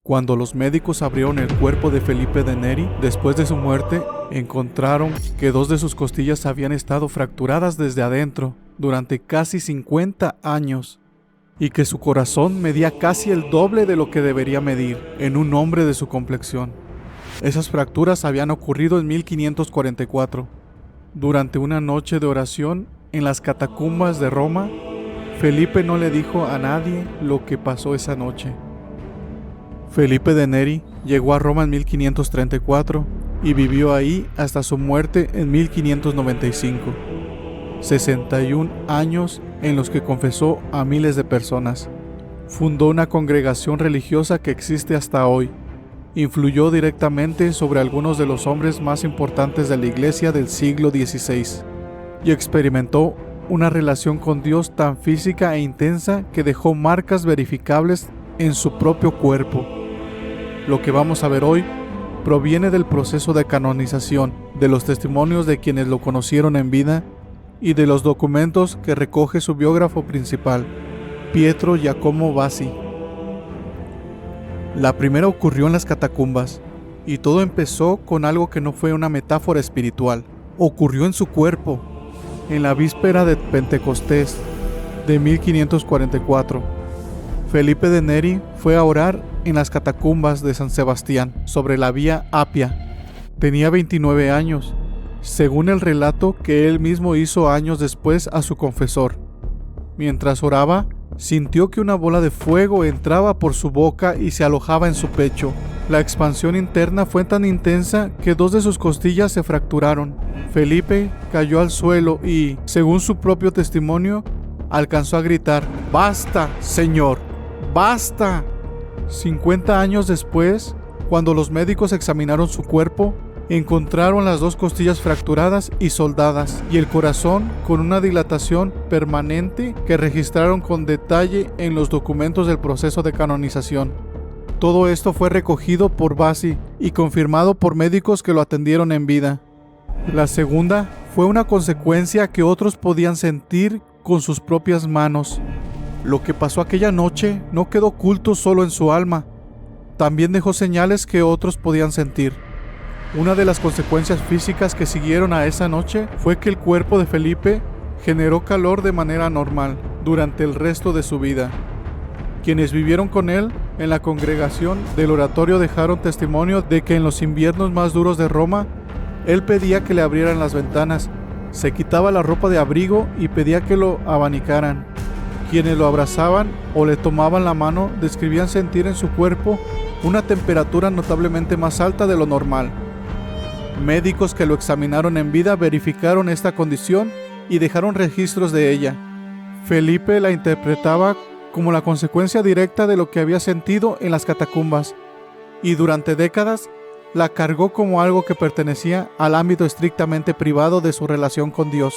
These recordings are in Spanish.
Cuando los médicos abrieron el cuerpo de Felipe de Neri, después de su muerte, encontraron que 2 de sus costillas habían estado fracturadas desde adentro durante casi 50 años y que su corazón medía casi el doble de lo que debería medir en un hombre de su complexión. Esas fracturas habían ocurrido en 1544. Durante una noche de oración en las catacumbas de Roma, Felipe no le dijo a nadie lo que pasó esa noche. Felipe de Neri llegó a Roma en 1534 y vivió ahí hasta su muerte en 1595. 61 años en los que confesó a miles de personas. Fundó una congregación religiosa que existe hasta hoy. Influyó directamente sobre algunos de los hombres más importantes de la iglesia del siglo XVI y experimentó una relación con Dios tan física e intensa que dejó marcas verificables en su propio cuerpo. Lo que vamos a ver hoy proviene del proceso de canonización, de los testimonios de quienes lo conocieron en vida y de los documentos que recoge su biógrafo principal, Pietro Giacomo Bassi. La primera ocurrió en las catacumbas, y todo empezó con algo que no fue una metáfora espiritual. Ocurrió en su cuerpo, en la víspera de Pentecostés de 1544. Felipe de Neri fue a orar en las catacumbas de San Sebastián, sobre la vía Apia. Tenía 29 años, según el relato que él mismo hizo años después a su confesor. Mientras oraba, sintió que una bola de fuego entraba por su boca y se alojaba en su pecho. La expansión interna fue tan intensa que 2 de sus costillas se fracturaron. Felipe cayó al suelo y, según su propio testimonio, alcanzó a gritar: «¡Basta, Señor! ¡Basta!». 50 años después, cuando los médicos examinaron su cuerpo, encontraron las 2 costillas fracturadas y soldadas, y el corazón con una dilatación permanente que registraron con detalle en los documentos del proceso de canonización. Todo esto fue recogido por Bassi y confirmado por médicos que lo atendieron en vida. La segunda fue una consecuencia que otros podían sentir con sus propias manos. Lo que pasó aquella noche no quedó oculto solo en su alma, también dejó señales que otros podían sentir. Una de las consecuencias físicas que siguieron a esa noche fue que el cuerpo de Felipe generó calor de manera normal durante el resto de su vida. Quienes vivieron con él en la congregación del oratorio dejaron testimonio de que en los inviernos más duros de Roma, él pedía que le abrieran las ventanas, se quitaba la ropa de abrigo y pedía que lo abanicaran. Quienes lo abrazaban o le tomaban la mano describían sentir en su cuerpo una temperatura notablemente más alta de lo normal. Médicos que lo examinaron en vida verificaron esta condición y dejaron registros de ella. Felipe la interpretaba como la consecuencia directa de lo que había sentido en las catacumbas, y durante décadas la cargó como algo que pertenecía al ámbito estrictamente privado de su relación con Dios.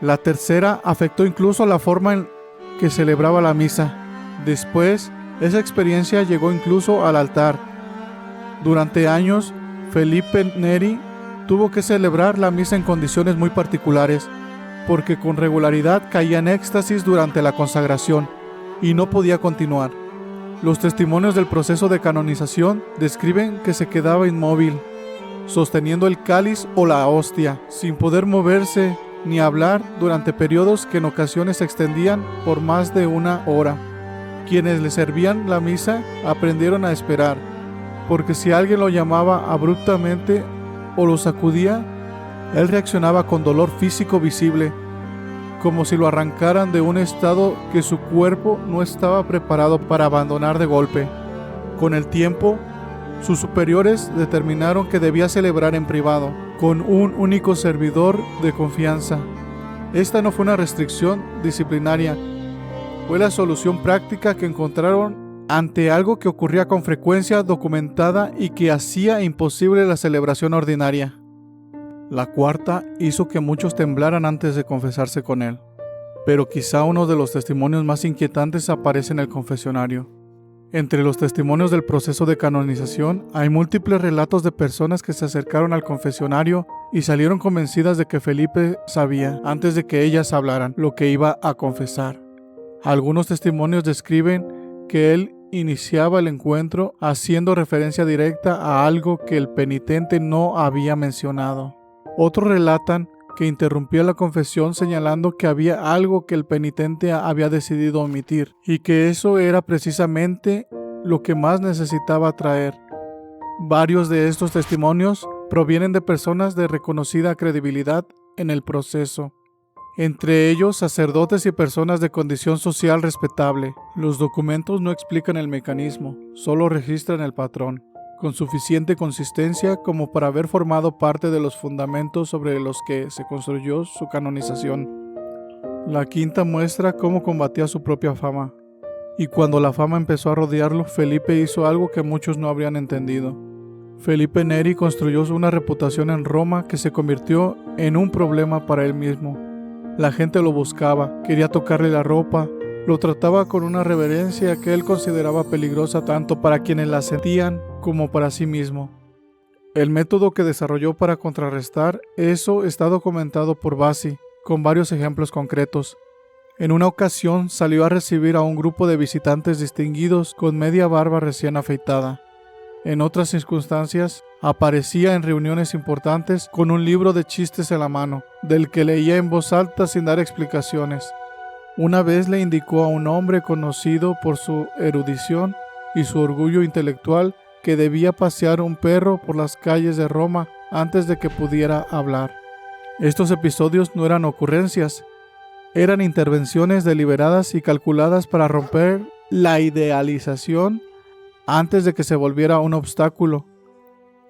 La tercera afectó incluso la forma en que celebraba la misa. Después, esa experiencia llegó incluso al altar. Durante años, Felipe Neri tuvo que celebrar la misa en condiciones muy particulares, porque con regularidad caía en éxtasis durante la consagración y no podía continuar. Los testimonios del proceso de canonización describen que se quedaba inmóvil, sosteniendo el cáliz o la hostia, sin poder moverse ni hablar durante periodos que en ocasiones se extendían por más de 1 hora. Quienes le servían la misa aprendieron a esperar, porque si alguien lo llamaba abruptamente o lo sacudía, él reaccionaba con dolor físico visible, como si lo arrancaran de un estado que su cuerpo no estaba preparado para abandonar de golpe. Con el tiempo, sus superiores determinaron que debía celebrar en privado, con un único servidor de confianza. Esta no fue una restricción disciplinaria, fue la solución práctica que encontraron ante algo que ocurría con frecuencia documentada y que hacía imposible la celebración ordinaria. La cuarta hizo que muchos temblaran antes de confesarse con él, pero quizá uno de los testimonios más inquietantes aparece en el confesionario. Entre los testimonios del proceso de canonización hay múltiples relatos de personas que se acercaron al confesionario y salieron convencidas de que Felipe sabía, antes de que ellas hablaran, lo que iba a confesar. Algunos testimonios describen que él iniciaba el encuentro haciendo referencia directa a algo que el penitente no había mencionado. Otros relatan que interrumpió la confesión señalando que había algo que el penitente había decidido omitir y que eso era precisamente lo que más necesitaba traer. Varios de estos testimonios provienen de personas de reconocida credibilidad en el proceso, entre ellos sacerdotes y personas de condición social respetable. Los documentos no explican el mecanismo, solo registran el patrón, con suficiente consistencia como para haber formado parte de los fundamentos sobre los que se construyó su canonización. La quinta muestra cómo combatía su propia fama. Y cuando la fama empezó a rodearlo, Felipe hizo algo que muchos no habrían entendido. Felipe Neri construyó una reputación en Roma que se convirtió en un problema para él mismo. La gente lo buscaba, quería tocarle la ropa, lo trataba con una reverencia que él consideraba peligrosa tanto para quienes la sentían como para sí mismo. El método que desarrolló para contrarrestar eso está documentado por Bassi, con varios ejemplos concretos. En una ocasión salió a recibir a un grupo de visitantes distinguidos con media barba recién afeitada. En otras circunstancias, aparecía en reuniones importantes con un libro de chistes en la mano, del que leía en voz alta sin dar explicaciones. Una vez le indicó a un hombre conocido por su erudición y su orgullo intelectual que debía pasear un perro por las calles de Roma antes de que pudiera hablar. Estos episodios no eran ocurrencias, eran intervenciones deliberadas y calculadas para romper la idealización antes de que se volviera un obstáculo,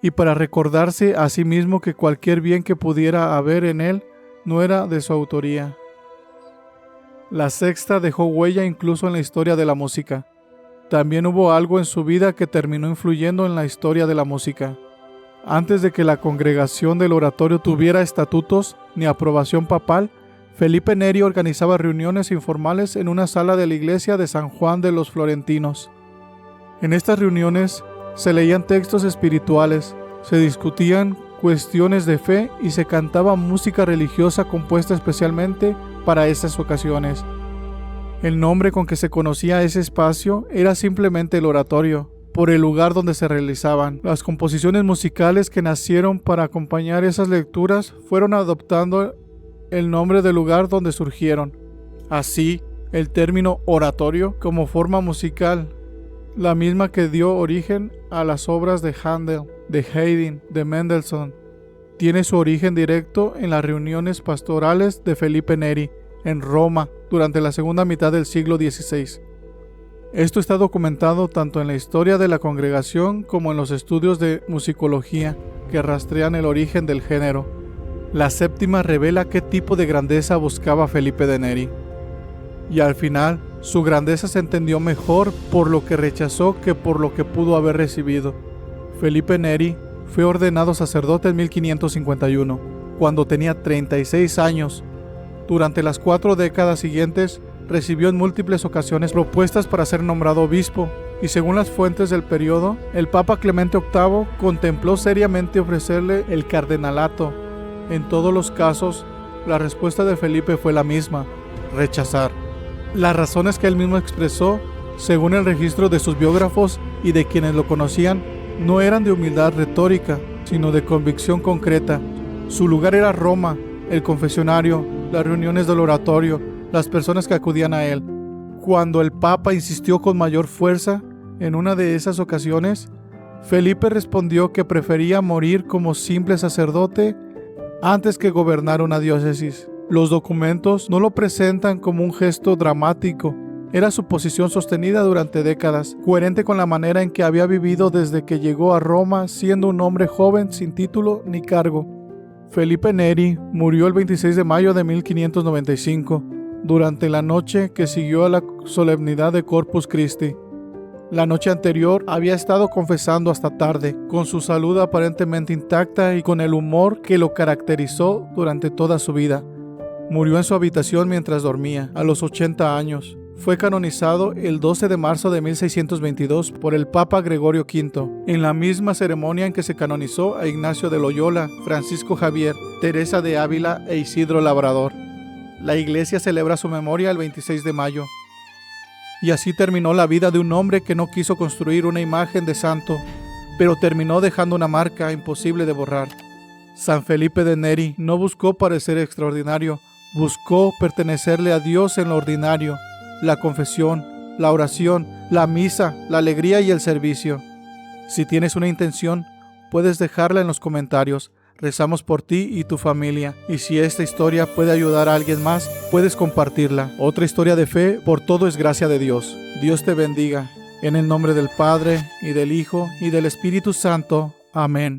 y para recordarse a sí mismo que cualquier bien que pudiera haber en él no era de su autoría. La sexta dejó huella incluso en la historia de la música. También hubo algo en su vida que terminó influyendo en la historia de la música. Antes de que la congregación del oratorio tuviera estatutos ni aprobación papal, Felipe Neri organizaba reuniones informales en una sala de la iglesia de San Juan de los Florentinos. En estas reuniones se leían textos espirituales, se discutían cuestiones de fe y se cantaba música religiosa compuesta especialmente para esas ocasiones. El nombre con que se conocía ese espacio era simplemente el oratorio, por el lugar donde se realizaban. Las composiciones musicales que nacieron para acompañar esas lecturas fueron adoptando el nombre del lugar donde surgieron. Así, el término oratorio como forma musical, la misma que dio origen a las obras de Händel, de Haydn, de Mendelssohn, tiene su origen directo en las reuniones pastorales de Felipe Neri en Roma durante la segunda mitad del siglo XVI. Esto está documentado tanto en la historia de la congregación como en los estudios de musicología que rastrean el origen del género. La séptima revela qué tipo de grandeza buscaba Felipe de Neri. Y al final, su grandeza se entendió mejor por lo que rechazó que por lo que pudo haber recibido. Felipe Neri fue ordenado sacerdote en 1551, cuando tenía 36 años. Durante las 4 décadas siguientes, recibió en múltiples ocasiones propuestas para ser nombrado obispo, y según las fuentes del periodo, el Papa Clemente VIII contempló seriamente ofrecerle el cardenalato. En todos los casos, la respuesta de Felipe fue la misma: rechazar. Las razones que él mismo expresó, según el registro de sus biógrafos y de quienes lo conocían, no eran de humildad retórica, sino de convicción concreta. Su lugar era Roma, el confesionario, las reuniones del oratorio, las personas que acudían a él. Cuando el Papa insistió con mayor fuerza, en una de esas ocasiones, Felipe respondió que prefería morir como simple sacerdote antes que gobernar una diócesis. Los documentos no lo presentan como un gesto dramático. Era su posición sostenida durante décadas, coherente con la manera en que había vivido desde que llegó a Roma siendo un hombre joven sin título ni cargo. Felipe Neri murió el 26 de mayo de 1595, durante la noche que siguió a la solemnidad de Corpus Christi. La noche anterior había estado confesando hasta tarde, con su salud aparentemente intacta y con el humor que lo caracterizó durante toda su vida. Murió en su habitación mientras dormía, a los 80 años. Fue canonizado el 12 de marzo de 1622 por el Papa Gregorio V, en la misma ceremonia en que se canonizó a Ignacio de Loyola, Francisco Javier, Teresa de Ávila e Isidro Labrador. La Iglesia celebra su memoria el 26 de mayo. Y así terminó la vida de un hombre que no quiso construir una imagen de santo, pero terminó dejando una marca imposible de borrar. San Felipe de Neri no buscó parecer extraordinario, buscó pertenecerle a Dios en lo ordinario, la confesión, la oración, la misa, la alegría y el servicio. Si tienes una intención, puedes dejarla en los comentarios. Rezamos por ti y tu familia. Y si esta historia puede ayudar a alguien más, puedes compartirla. Otra historia de fe, por todo es gracia de Dios. Dios te bendiga. En el nombre del Padre, y del Hijo, y del Espíritu Santo. Amén.